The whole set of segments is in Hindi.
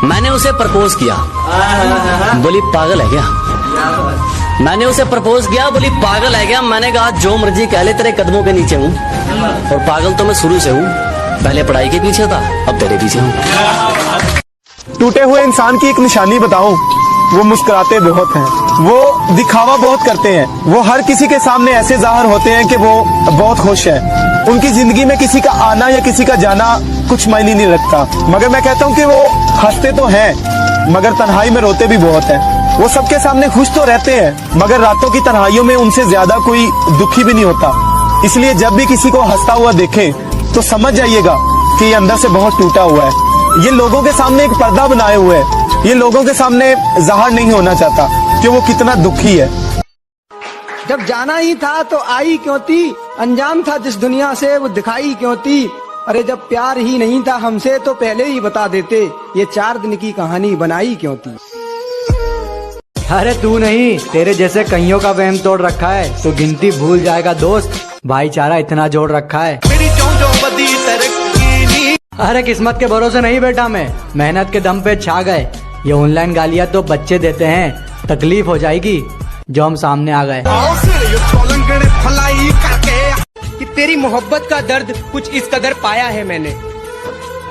मैंने उसे प्रपोज किया, बोली पागल है क्या। मैंने उसे प्रपोज किया, बोली पागल है क्या। मैंने कहा जो मर्जी कह ले, तेरे कदमों के नीचे हूँ, और पागल तो मैं शुरू से हूँ। पहले पढ़ाई के पीछे था, अब तेरे पीछे हूँ। टूटे हुए इंसान की एक निशानी बताऊं, वो मुस्कुराते बहुत हैं, वो दिखावा बहुत करते हैं, वो हर किसी के सामने ऐसे जाहिर होते हैं कि वो बहुत खुश है। उनकी जिंदगी में किसी का आना या किसी का जाना कुछ मायने नहीं रखता, मगर मैं कहता हूं कि वो हंसते तो हैं मगर तन्हाई में रोते भी बहुत हैं। वो सबके सामने खुश तो रहते हैं मगर रातों की तन्हाइयों में उनसे ज्यादा कोई दुखी भी नहीं होता। इसलिए जब भी किसी को हंसता हुआ देखें तो समझ जाइएगा कि ये अंदर से बहुत टूटा हुआ है। ये लोगों के सामने एक पर्दा बनाए हुए है, ये लोगों के सामने जाहिर नहीं होना चाहता कि वो कितना दुखी है। जब जाना ही था तो आई क्यों थी, अनजान था जिस दुनिया से वो दिखाई क्यों थी। अरे जब प्यार ही नहीं था हमसे तो पहले ही बता देते, ये 4 दिन की कहानी बनाई क्यों थी। अरे तू नहीं, तेरे जैसे कईयों का वहम तोड़ रखा है, तो गिनती भूल जाएगा दोस्त, भाईचारा इतना जोड़ रखा है। अरे किस्मत के भरोसे नहीं बेटा, मैं मेहनत के दम पे छा गए। ये ऑनलाइन गालियां तो बच्चे देते हैं, तकलीफ हो जाएगी जो हम सामने आ गए। कि तेरी मोहब्बत का दर्द कुछ इस कदर पाया है मैंने,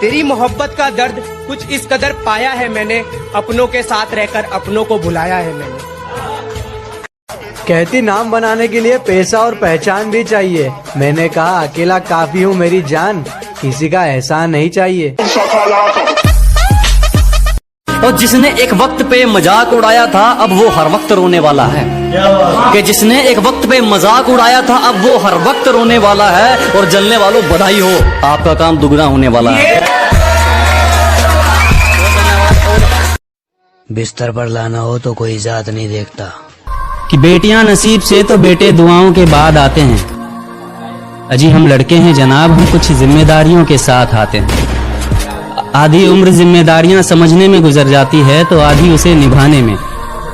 तेरी मोहब्बत का दर्द कुछ इस कदर पाया है मैंने, अपनों के साथ रहकर अपनों को भुलाया है मैंने। कहती नाम बनाने के लिए पैसा और पहचान भी चाहिए, मैंने कहा अकेला काफी हूँ मेरी जान, किसी का एहसान नहीं चाहिए। और जिसने एक वक्त पे मजाक उड़ाया था अब वो हर वक्त रोने वाला है, कि जिसने एक वक्त पे मजाक उड़ाया था अब वो हर वक्त रोने वाला है। और जलने वालों बधाई हो, आपका काम दुगना होने वाला है। बिस्तर पर लाना हो तो कोई जात नहीं देखता, कि बेटियां नसीब से तो बेटे दुआओं के बाद आते हैं। अजी हम लड़के हैं जनाब, हम कुछ जिम्मेदारियों के साथ आते हैं। आधी उम्र जिम्मेदारियां समझने में गुजर जाती है तो आधी उसे निभाने में।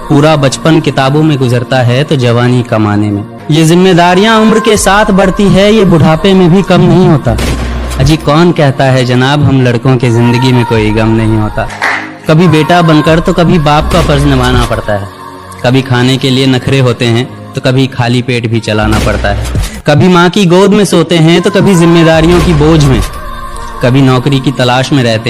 पूरा बचपन किताबों में गुजरता है तो जवानी कमाने में। ये जिम्मेदारियां उम्र के साथ बढ़ती है, ये बुढ़ापे में भी कम नहीं होता। अजी कौन कहता है जनाब हम लड़कों की जिंदगी में कोई गम नहीं होता। कभी बेटा बनकर तो कभी बाप का फर्ज निभाना पड़ता है, कभी खाने के लिए नखरे होते हैं तो कभी खाली पेट भी चलाना पड़ता है, कभी माँ की गोद में सोते हैं तो कभी जिम्मेदारियों की बोझ में, कभी नौकरी की तलाश में रहते हैं।